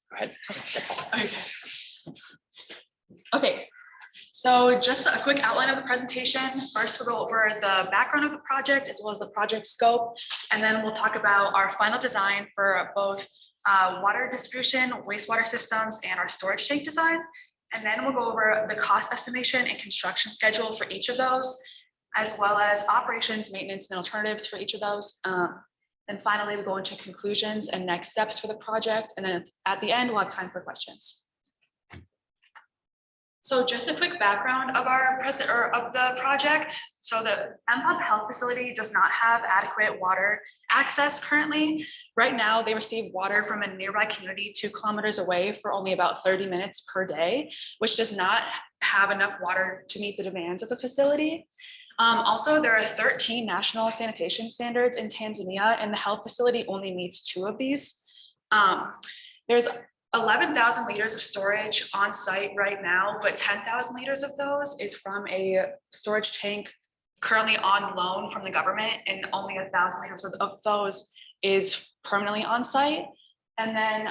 Go ahead. Okay. Okay, so just a quick outline of the presentation. First, we'll go over the background of the project as well as the project scope, and then we'll talk about our final design for both water distribution, wastewater systems, and our storage tank design. And then we'll go over the cost estimation and construction schedule for each of those, as well as operations, maintenance, and alternatives for each of those. And finally, we'll go into conclusions and next steps for the project. And then at the end, we'll have time for questions. So just a quick background of the project. So the MPUP health facility does not have adequate water access currently. Right now, they receive water from a nearby community 2 kilometers away for only about 30 minutes per day, which does not have enough water to meet the demands of the facility. Also, there are 13 national sanitation standards in Tanzania, and the health facility only meets 2 of these. There's 11,000 liters of storage on site right now, but 10,000 liters of those is from a storage tank currently on loan from the government, and only 1,000 liters of those is permanently on site. And then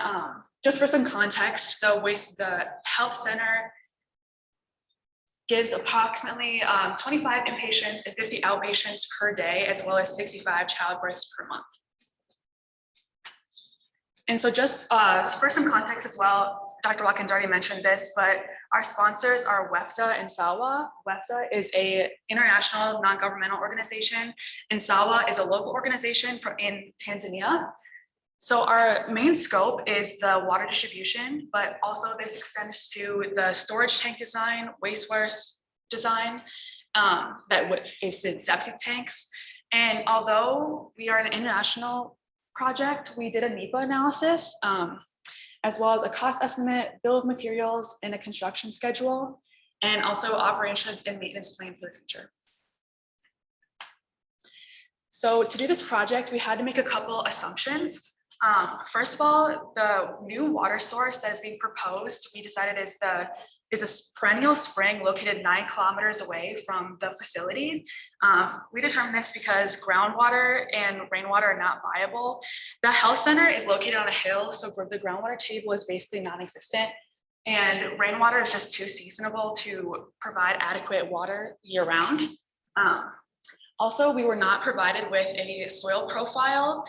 just for some context, the health center gives approximately 25 inpatients and 50 outpatients per day, as well as 65 childbirths per month. And so just for some context as well, Dr. Watkins already mentioned this, but our sponsors are WEFTA and SAWA. WEFTA is an international non-governmental organization, and SAWA is a local organization in Tanzania. So our main scope is the water distribution, but also this extends to the storage tank design, wastewater design, that is in septic tanks. And although we are an international project, we did a NEPA analysis, as well as a cost estimate, bill of materials, and a construction schedule, and also operations and maintenance plan for the future. So to do this project, we had to make a couple assumptions. First of all, the new water source that is being proposed, we decided is a perennial spring located 9 kilometers away from the facility. We determined this because groundwater and rainwater are not viable. The health center is located on a hill, so the groundwater table is basically non-existent, and rainwater is just too seasonable to provide adequate water year-round. Also, we were not provided with a soil profile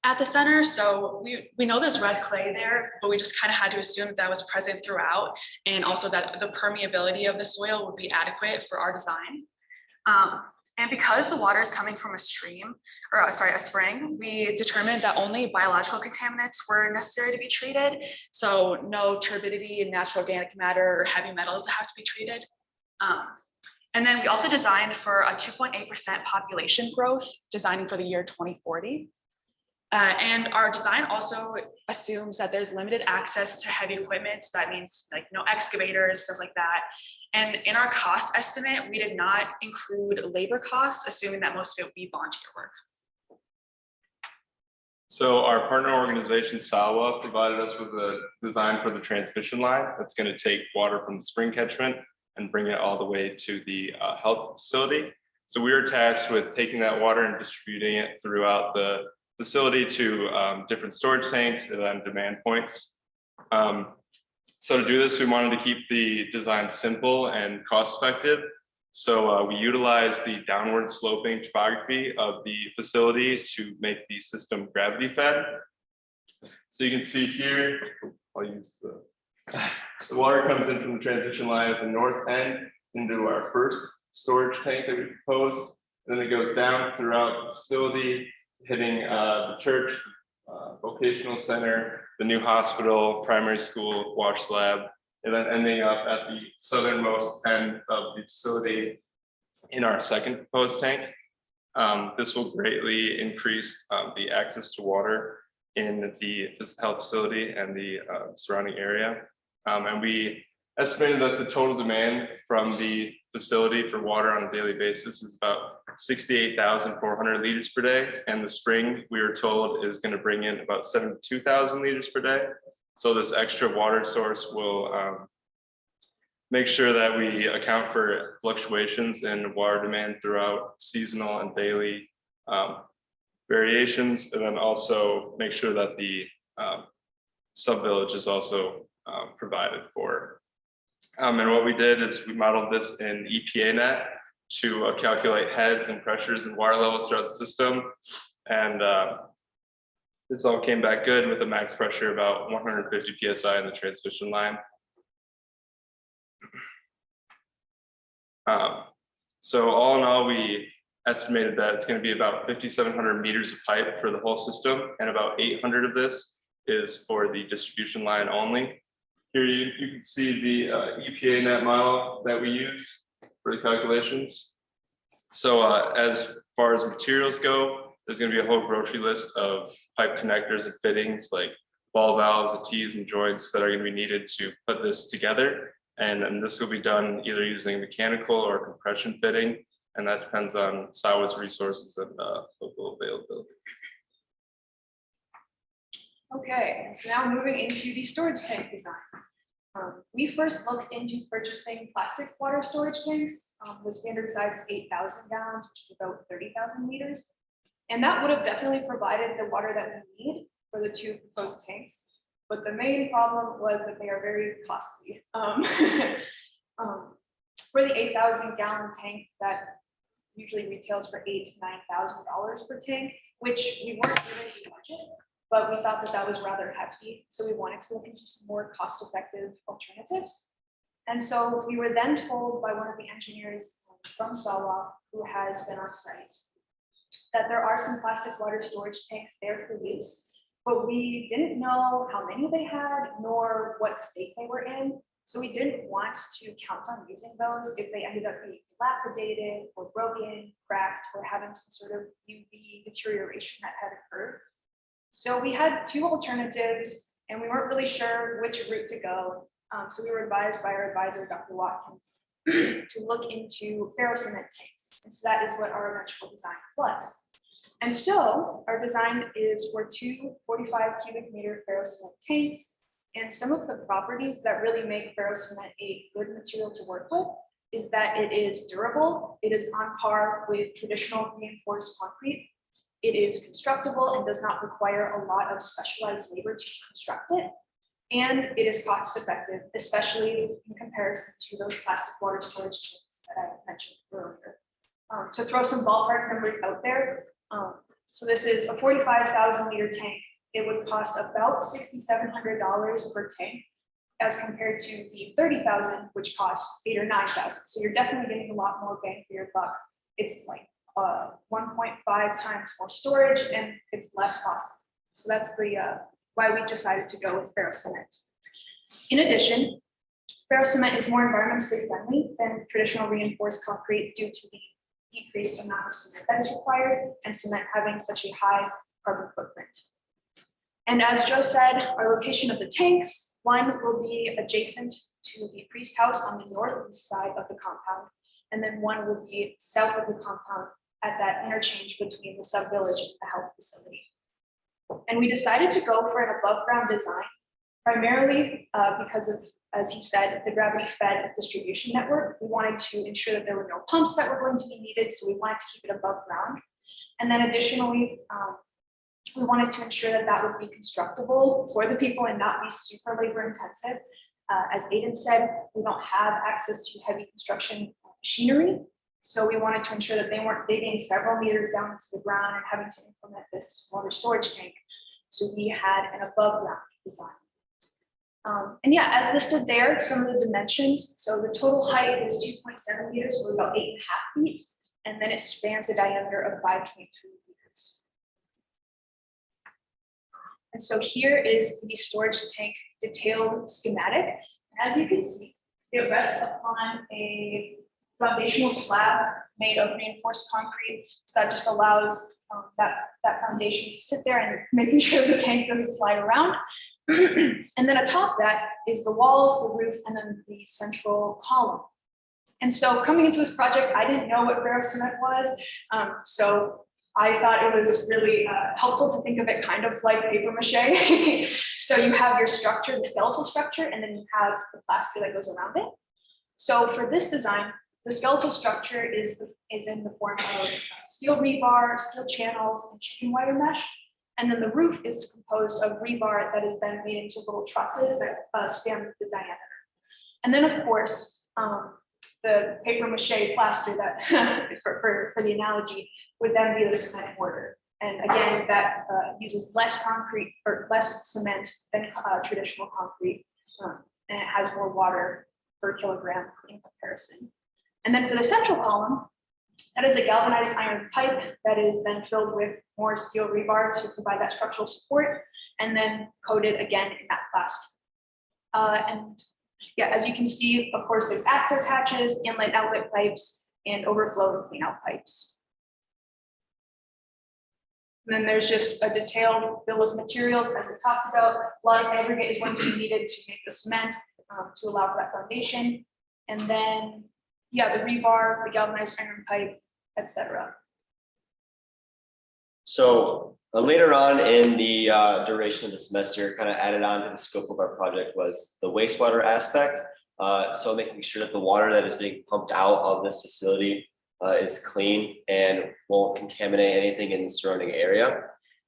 at the center. So we know there's red clay there, but we just kind of had to assume that was present throughout, and also that the permeability of the soil would be adequate for our design. And because the water is coming from a spring, we determined that only biological contaminants were necessary to be treated. So no turbidity, natural organic matter, or heavy metals that have to be treated. And then we also designed for a 2.8% population growth, designing for the year 2040. And our design also assumes that there's limited access to heavy equipment. So that means like no excavators, stuff like that. And in our cost estimate, we did not include labor costs, assuming that most of it would be volunteer work. So our partner organization, SAWA, provided us with a design for the transmission line that's going to take water from the spring catchment and bring it all the way to the health facility. So we were tasked with taking that water and distributing it throughout the facility to different storage tanks and then demand points. So to do this, we wanted to keep the design simple and cost effective. So we utilized the downward sloping topography of the facility to make the system gravity fed. So you can see here, I'll use the water comes in from the transmission line at the north end into our first storage tank that we proposed. Then it goes down throughout the facility, hitting the church, vocational center, the new hospital, primary school, wash lab, and then ending up at the southernmost end of the facility in our second proposed tank. This will greatly increase the access to water in this health facility and the surrounding area. And we estimated that the total demand from the facility for water on a daily basis is about 68,400 liters per day. And the spring, we were told, is going to bring in about 72,000 liters per day. So this extra water source will make sure that we account for fluctuations in water demand throughout seasonal and daily variations, and then also make sure that the sub-village is also provided for. And what we did is we modeled this in EPA net to calculate heads and pressures and water levels throughout the system. And this all came back good with a max pressure about 150 PSI in the transmission line. So all in all, we estimated that it's going to be about 5,700 meters of pipe for the whole system, and about 800 of this is for the distribution line only. Here you can see the EPA net model that we use for the calculations. So as far as materials go, there's going to be a whole grocery list of pipe connectors and fittings like ball valves, and T's and joints that are going to be needed to put this together. And this will be done either using mechanical or compression fitting, and that depends on SAWA's resources and local availability. Okay, so now moving into the storage tank design. We first looked into purchasing plastic water storage tanks. The standard size is 8,000 gallons, which is about 30,000 liters. And that would have definitely provided the water that we need for the two proposed tanks. But the main problem was that they are very costly. For the 8,000 gallon tank, that usually retails for $8,000 to $9,000 per tank, which we weren't given the budget, but we thought that that was rather hefty. So we wanted to look into some more cost-effective alternatives. And so we were then told by one of the engineers from SAWA, who has been on site, that there are some plastic water storage tanks there for use, but we didn't know how many they had, nor what state they were in. So we didn't want to count on using those if they ended up being dilapidated or broken, cracked, or having some sort of UV deterioration that had occurred. So we had two alternatives, and we weren't really sure which route to go. So we were advised by our advisor, Dr. Watkins, to look into ferrocement tanks. And so that is what our eventual design was. And so our design is for two 45 cubic meter ferrocement tanks. And some of the properties that really make ferrocement a good material to work with is that it is durable. It is on par with traditional reinforced concrete. It is constructible and does not require a lot of specialized labor to construct it. And it is cost effective, especially in comparison to those plastic water storage tanks that I mentioned earlier. To throw some ballpark numbers out there, so this is a 45,000 liter tank. It would cost about $6,700 per tank, as compared to the 30,000, which costs $8,000 or $9,000. So you're definitely getting a lot more bang for your buck. It's like 1.5 times more storage, and it's less costly. So that's the why we decided to go with ferrocement. In addition, ferrocement is more environmentally friendly than traditional reinforced concrete due to the decreased amount of cement that is required, and cement having such a high carbon footprint. And as Joe said, our location of the tanks, one will be adjacent to the priest house on the northeast side of the compound, and then one will be south of the compound at that interchange between the sub-village and the health facility. And we decided to go for an above ground design, primarily because of, as he said, the gravity fed distribution network. We wanted to ensure that there were no pumps that were going to be needed, so we wanted to keep it above ground. And then additionally, we wanted to ensure that that would be constructible for the people and not be super labor intensive. As Aiden said, we don't have access to heavy construction machinery. So we wanted to ensure that they weren't digging several meters down into the ground and having to implement this water storage tank. So we had an above ground design. And yeah, as listed there, some of the dimensions. So the total height is 2.7 meters, or about 8.5 feet. And then it spans a diameter of 5.3 meters. And so here is the storage tank detailed schematic. And as you can see, it rests upon a foundational slab made of reinforced concrete. So that just allows that foundation to sit there and making sure the tank doesn't slide around. And then atop that is the walls, the roof, and then the central column. And so coming into this project, I didn't know what ferrocement was. So I thought it was really helpful to think of it kind of like paper mache. So you have your structure, the skeletal structure, and then you have the plaster that goes around it. So for this design, The skeletal structure is in the form of steel rebar, steel channels, and chicken wire mesh. And then the roof is composed of rebar that is then made into little trusses that span the diameter. And then, of course, the paper mache plaster that, for the analogy, would then be the cement mortar. And again, that uses less concrete or less cement than traditional concrete, and it has more water per kilogram in comparison. And then for the central column, that is a galvanized iron pipe that is then filled with more steel rebar to provide that structural support, and then coated again in that plaster. And yeah, as you can see, of course, there's access hatches, inlet outlet pipes, and overflow and clean out pipes. And then there's just a detailed bill of materials, as I talked about. A lot of aggregate is going to be needed to make the cement to allow for that foundation. And then, yeah, the rebar, the galvanized iron pipe, etc. So later on in the duration of the semester, kind of added on to the scope of our project was the wastewater aspect. So making sure that the water that is being pumped out of this facility is clean and won't contaminate anything in the surrounding area.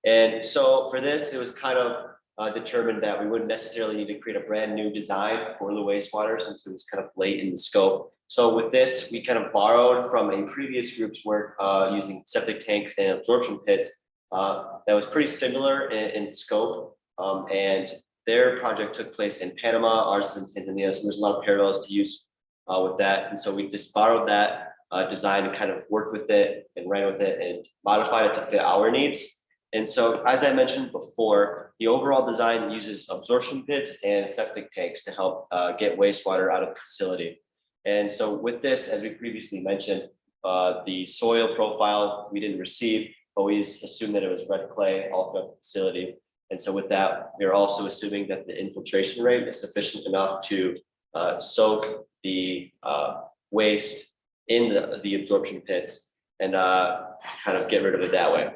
And so for this, it was kind of determined that we wouldn't necessarily need to create a brand new design for the wastewater since it was kind of late in the scope. So with this, we kind of borrowed from a previous group's work using septic tanks and absorption pits that was pretty similar in scope. And their project took place in Panama, ours is in Tanzania. So there's a lot of parallels to use with that. And so we just borrowed that design and kind of worked with it and ran with it and modified it to fit our needs. And so, as I mentioned before, the overall design uses absorption pits and septic tanks to help get wastewater out of the facility. And so with this, as we previously mentioned, the soil profile we didn't receive, but we assumed that it was red clay all throughout the facility. And so with that, we are also assuming that the infiltration rate is sufficient enough to soak the waste in the absorption pits and kind of get rid of it that way.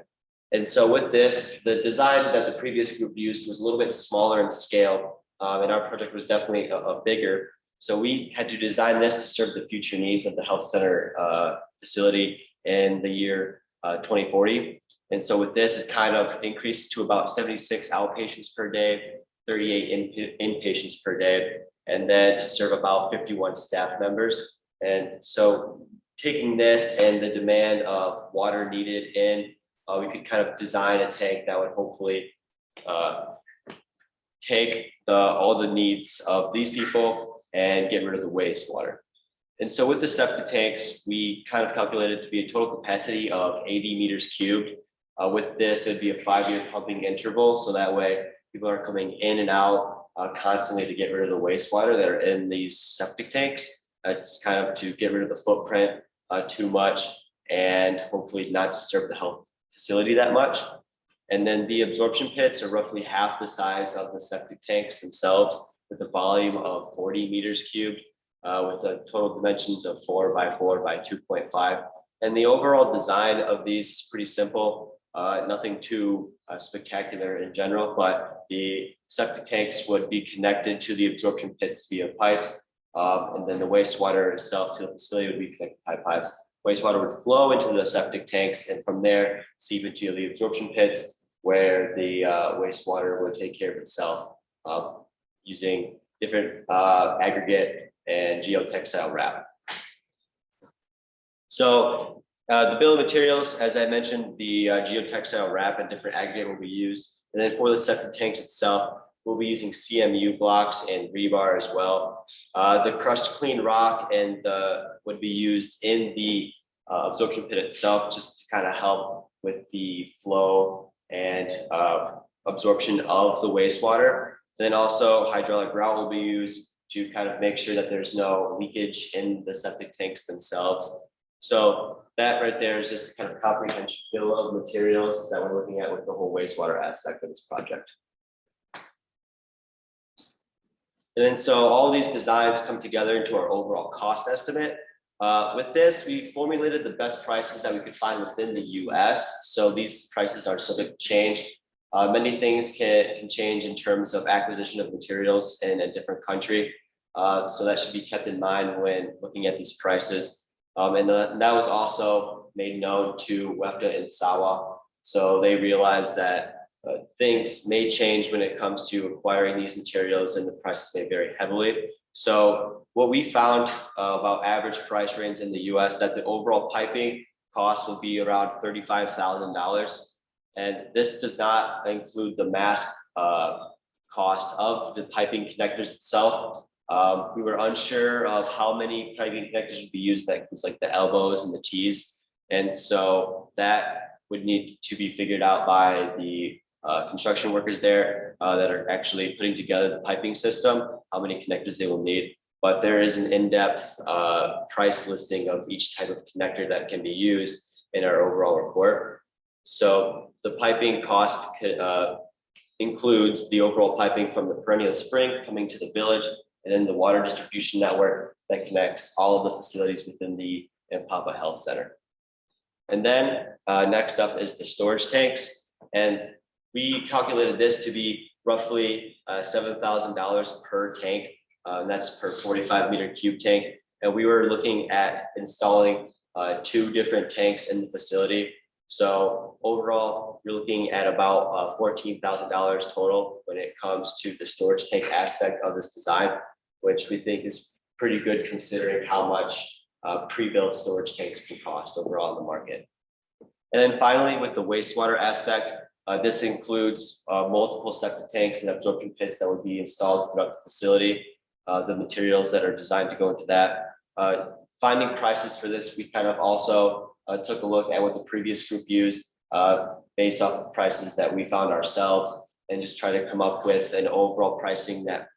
And so with this, the design that the previous group used was a little bit smaller in scale, and our project was definitely a bigger. So we had to design this to serve the future needs of the health center facility in the year 2040. And so with this, it kind of increased to about 76 outpatients per day, 38 inpatients per day, and then to serve about 51 staff members. And so taking this and the demand of water needed in, we could kind of design a tank that would hopefully take all the needs of these people and get rid of the wastewater. And so with the septic tanks, we kind of calculated to be a total capacity of 80 meters cubed. With this, it'd be a 5-year pumping interval. So that way people are coming in and out constantly to get rid of the wastewater that are in these septic tanks. It's kind of to get rid of the footprint too much and hopefully not disturb the health facility that much. And then the absorption pits are roughly half the size of the septic tanks themselves with a volume of 40 meters cubed with the total dimensions of 4 by 4 by 2.5. And the overall design of these is pretty simple, nothing too spectacular in general, but the septic tanks would be connected to the absorption pits via pipes. And then the wastewater itself to the facility would be connected by pipes. Wastewater would flow into the septic tanks and from there seep into the absorption pits where the wastewater would take care of itself using different aggregate and geotextile wrap. So the bill of materials, as I mentioned, the geotextile wrap and different aggregate will be used. And then for the septic tanks itself, we'll be using CMU blocks and rebar as well. The crushed clean rock and would be used in the absorption pit itself, just to kind of help with the flow and absorption of the wastewater. Then also hydraulic grout will be used to kind of make sure that there's no leakage in the septic tanks themselves. So that right there is just kind of comprehensive bill of materials that we're looking at with the whole wastewater aspect of this project. And then so all these designs come together into our overall cost estimate. With this, we formulated the best prices that we could find within the US. So these prices are subject to change. Many things can change in terms of acquisition of materials in a different country. So that should be kept in mind when looking at these prices. And that was also made known to WEFTA and SAWA. So they realized that things may change when it comes to acquiring these materials and the prices may vary heavily. So what we found about average price range in the US, that the overall piping cost will be around $35,000. And this does not include the mass cost of the piping connectors itself. We were unsure of how many piping connectors would be used. That includes like the elbows and the T's. And so that would need to be figured out by the construction workers there that are actually putting together the piping system, how many connectors they will need. But there is an in-depth price listing of each type of connector that can be used in our overall report. So the piping cost includes the overall piping from the perennial spring coming to the village, and then the water distribution network that connects all of the facilities within the Papa Health Center. And then next up is the storage tanks. And we calculated this to be roughly $7,000 per tank. And that's per 45-meter-cube tank. And we were looking at installing 2 different tanks in the facility. So overall, you're looking at about $14,000 total when it comes to the storage tank aspect of this design, which we think is pretty good considering how much pre-built storage tanks can cost overall in the market. And then finally, with the wastewater aspect, this includes multiple septic tanks and absorption pits that would be installed throughout the facility, the materials that are designed to go into that. Finding prices for this, we kind of also took a look at what the previous group used based off of prices that we found ourselves and just try to come up with an overall pricing that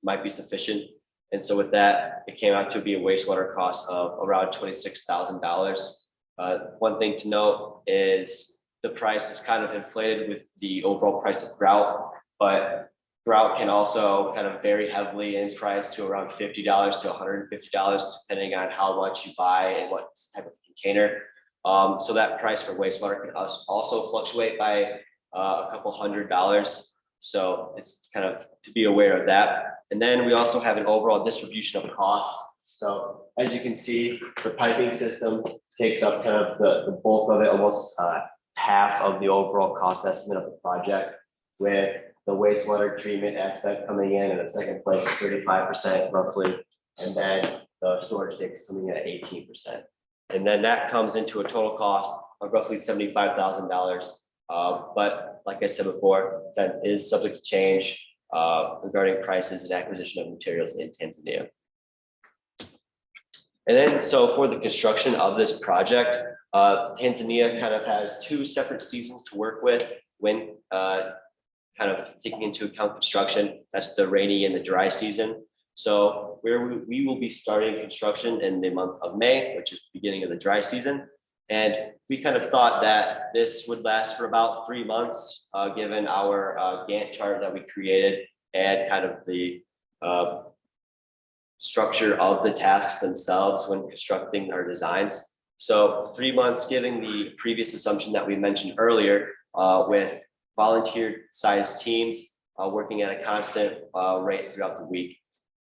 might be sufficient. And so with that, it came out to be a wastewater cost of around $26,000. One thing to note is the price is kind of inflated with the overall price of grout, but grout can also kind of vary heavily in price to around $50 to $150, depending on how much you buy and what type of container. So that price for wastewater can also fluctuate by a couple $100. So it's kind of to be aware of that. And then we also have an overall distribution of cost. So as you can see, the piping system takes up kind of the bulk of it, almost half of the overall cost estimate of the project, with the wastewater treatment aspect coming in at the second place, 35% roughly, and then the storage tanks coming in at 18%. And then that comes into a total cost of roughly $75,000. But like I said before, that is subject to change regarding prices and acquisition of materials in Tanzania. And then, so for the construction of this project, Tanzania kind of has 2 separate seasons to work with when kind of taking into account construction. That's the rainy and the dry season. So we will be starting construction in the month of May, which is the beginning of the dry season. And we kind of thought that this would last for about 3 months, given our Gantt chart that we created and kind of the structure of the tasks themselves when constructing our designs. So 3 months, given the previous assumption that we mentioned earlier, with volunteer sized teams working at a constant rate throughout the week.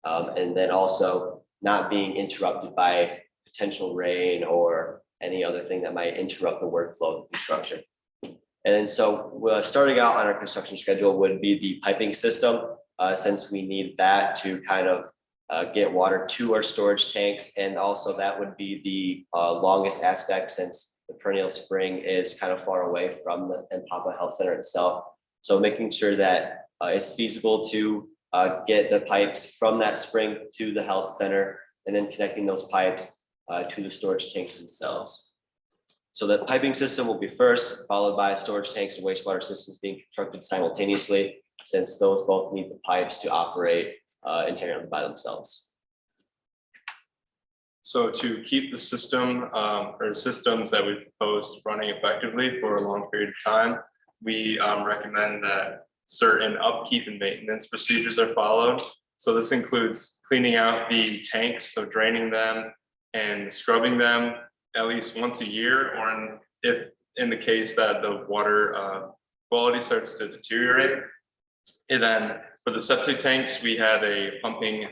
And then also not being interrupted by potential rain or any other thing that might interrupt the workflow of construction. And then so starting out on our construction schedule would be the piping system, since we need that to kind of get water to our storage tanks. And also that would be the longest aspect, since the perennial spring is kind of far away from the Papa Health Center itself. So making sure that it's feasible to get the pipes from that spring to the health center, and then connecting those pipes to the storage tanks themselves. So the piping system will be first, followed by storage tanks and wastewater systems being constructed simultaneously, since those both need the pipes to operate inherently by themselves. So to keep the system or systems that we proposed running effectively for a long period of time, we recommend that certain upkeep and maintenance procedures are followed. So this includes cleaning out the tanks, so draining them and scrubbing them at least once a year, or if in the case that the water quality starts to deteriorate. And then for the septic tanks, we had a pumping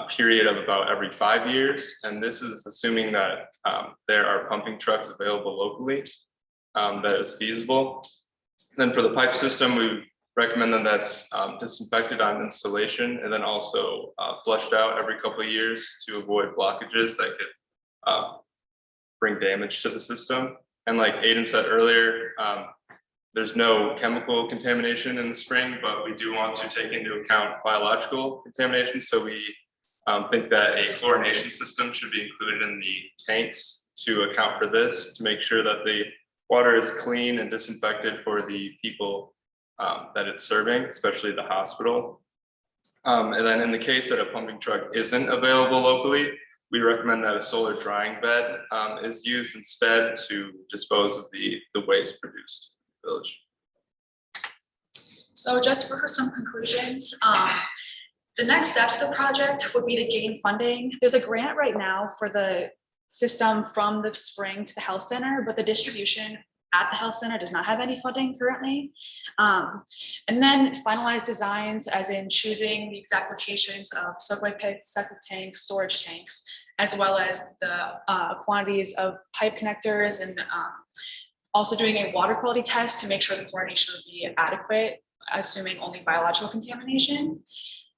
period of about every 5 years. And this is assuming that there are pumping trucks available locally that is feasible. Then for the pipe system, we recommend that that's disinfected on installation and then also flushed out every couple of years to avoid blockages that could bring damage to the system. And like Aiden said earlier, there's no chemical contamination in the spring, but we do want to take into account biological contamination. So we think that a chlorination system should be included in the tanks to account for this, to make sure that the water is clean and disinfected for the people that it's serving, especially the hospital. And then in the case that a pumping truck isn't available locally, we recommend that a solar drying bed is used instead to dispose of the waste produced in the village. So just for some conclusions, the next steps of the project would be to gain funding. There's a grant right now for the system from the spring to the health center, but the distribution at the health center does not have any funding currently. And then finalize designs, as in choosing the exact locations of soakaway pits, septic tanks, storage tanks, as well as the quantities of pipe connectors, and also doing a water quality test to make sure the chlorination would be adequate, assuming only biological contamination.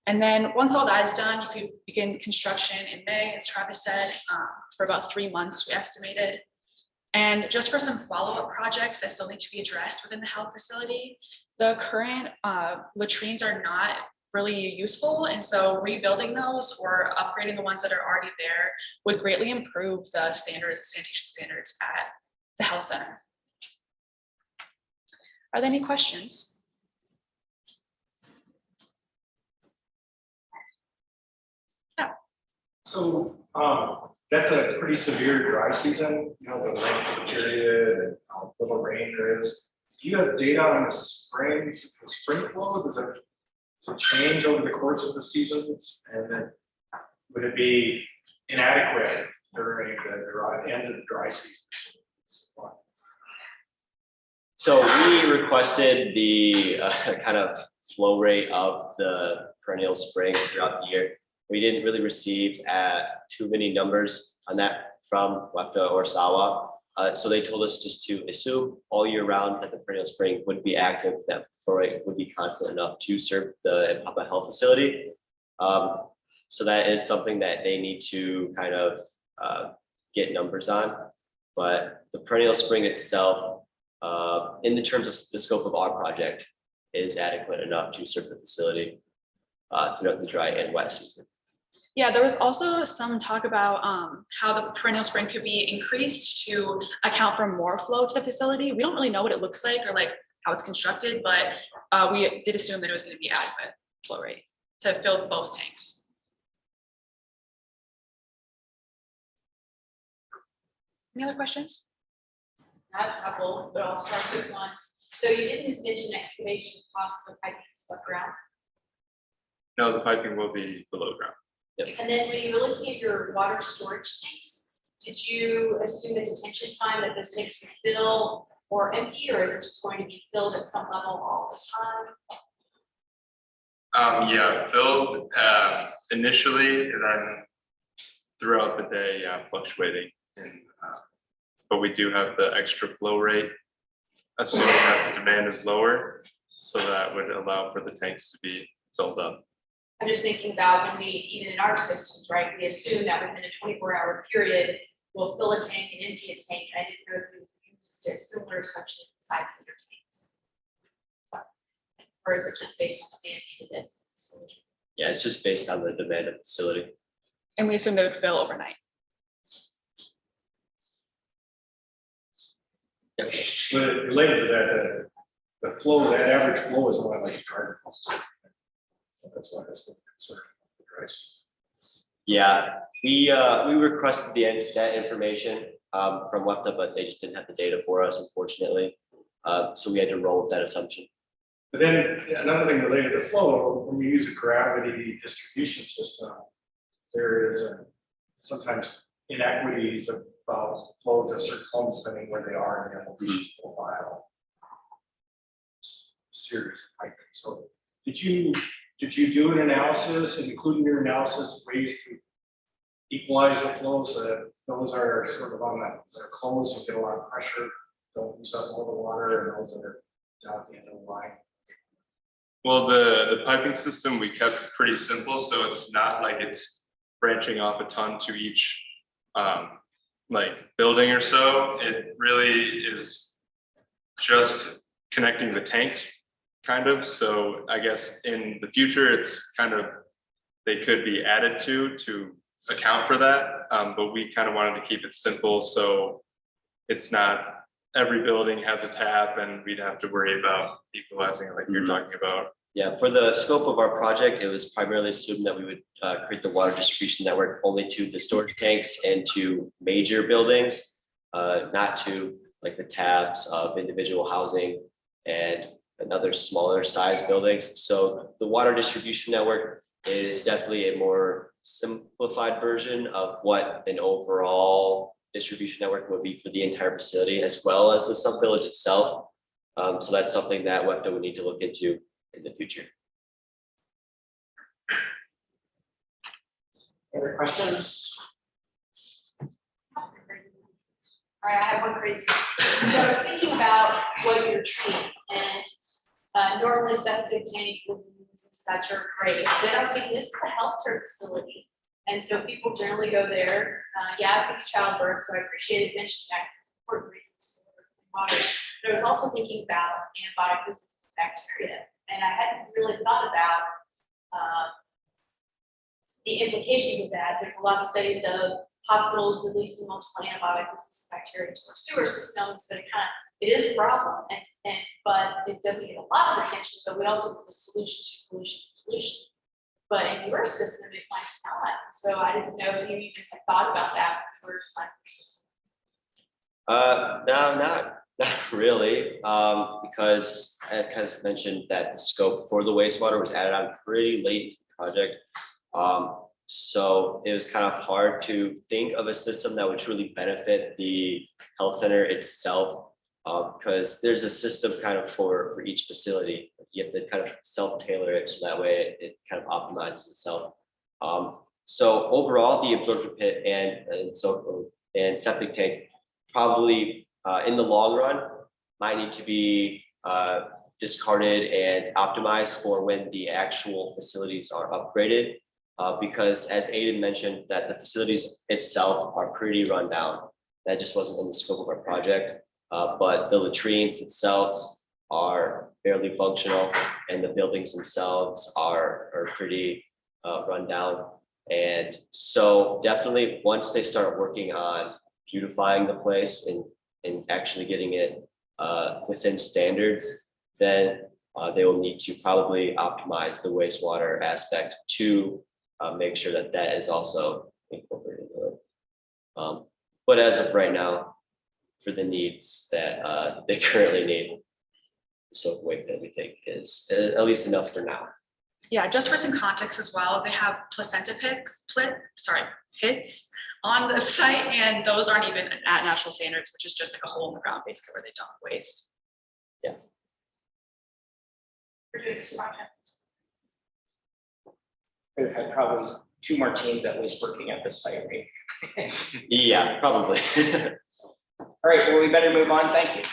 And then once all that is done, you could begin construction in May, as Travis said, for about 3 months, we estimated. And just for some follow-up projects that still need to be addressed within the health facility, the current latrines are not really useful. And so rebuilding those or upgrading the ones that are already there would greatly improve the standards, sanitation standards at the health center. Are there any questions? So that's a pretty severe dry season, you know, the length of the period and how little rain there is. Do you have data on the spring flow? Does it change over the course of the seasons? And then would it be inadequate during the end of the dry season? So we requested the kind of flow rate of the perennial spring throughout the year. We didn't really receive too many numbers on that from WEPTA or SAWA. So they told us just to assume all year round that the perennial spring would be active, that flow rate would be constant enough to serve the Papa Health Facility. So that is something that they need to kind of get numbers on. But the perennial spring itself, in the terms of the scope of our project, is adequate enough to serve the facility throughout the dry and wet season. Yeah, there was also some talk about how the perennial spring could be increased to account for more flow to the facility. We don't really know what it looks like or like how it's constructed, but we did assume that it was going to be adequate flow rate to fill both tanks. Any other questions? I have a couple, but I'll start with one. So you didn't mention excavation costs for piping above ground. No, the piping will be below ground. And then when you were looking at your water storage tanks, did you assume the detention time that those tanks can fill or empty, or is it just going to be filled at some level all the time? Yeah, filled initially, and then throughout the day, fluctuating. But we do have the extra flow rate, assuming that the demand is lower, so that would allow for the tanks to be filled up. I'm just thinking about when we, even in our systems, right, we assume that within a 24-hour period, we'll fill a tank and empty a tank. I didn't know if you used a similar assumption size of your tanks. Or is it just based on the demand of this? Yeah, it's just based on the demand of the facility. And we assume they would fill overnight. But related to that, the flow, that average flow is only like a garden hose. So that's why that's the concern of the dry season. Yeah, we requested that information from WEPTA, but they just didn't have the data for us, unfortunately. So we had to roll with that assumption. But then another thing related to flow, when you use a gravity distribution system, there is sometimes inequities about flows of certain homes depending where they are in the elevation profile. Series of piping. So did you did you do an analysis, and including your analysis, ways to equalize the flow so that those are sort of on that, they're closed and get a lot of pressure, don't use up all the water, and those are down at the end of the line? Well, the piping system, we kept pretty simple, so it's not like it's branching off a ton to each like building or so. It really is just connecting the tanks, kind of. So I guess in the future, it's kind of, they could be added to account for that. But we kind of wanted to keep it simple, so it's not every building has a tap and we'd have to worry about equalizing it like you're talking about. Yeah, for the scope of our project, it was primarily assumed that we would create the water distribution network only to the storage tanks and to major buildings, not to like the taps of individual housing and another smaller size buildings. So the water distribution network is definitely a more simplified version of what an overall distribution network would be for the entire facility, as well as the sub village itself. So that's something that WEPTA would need to look into in the future. Other questions? All right, I have one crazy. So I was thinking about what you're treating, and normally septic tanks and such are great. Then I was thinking, this is a healthcare facility, and so people generally go there. Yeah, it could be childbirth, so I appreciate it mentioning that, 'cause it's important reasons for water. But I was also thinking about antibiotic resistant bacteria, and I hadn't really thought about the implications of that. There's a lot of studies of hospitals releasing multiple antibiotic resistant bacteria into our sewer systems, but it is a problem, but it doesn't get a lot of attention. But we also put a solution. But in your system, it might not. So I didn't know if you even had thought about that when you were designing your system. No, not really, because as mentioned, that the scope for the wastewater was added on pretty late into the project. So it was kind of hard to think of a system that would truly benefit the health center itself, because there's a system kind of for each facility. You have to kind of self-tailor it so that way it kind of optimizes itself. So overall, the absorption pit and septic tank probably in the long run might need to be discarded and optimized for when the actual facilities are upgraded. Because as Aiden mentioned, that the facilities itself are pretty run down. That just wasn't in the scope of our project. But the latrines themselves are barely functional, and the buildings themselves are pretty run down. And so definitely once they start working on beautifying the place and actually getting it within standards, then they will need to probably optimize the wastewater aspect to make sure that that is also incorporated into it. But as of right now, for the needs that they currently need, the soak weight that we think is at least enough for now. Yeah, just for some context as well, they have placenta pits on the site, and those aren't even at natural standards, which is just like a hole in the ground basically where they dump waste. Yeah. For doing this project. We've had probably 2 more teams at least working at this site, right? Yeah, probably. All right, well, we better move on. Thank you.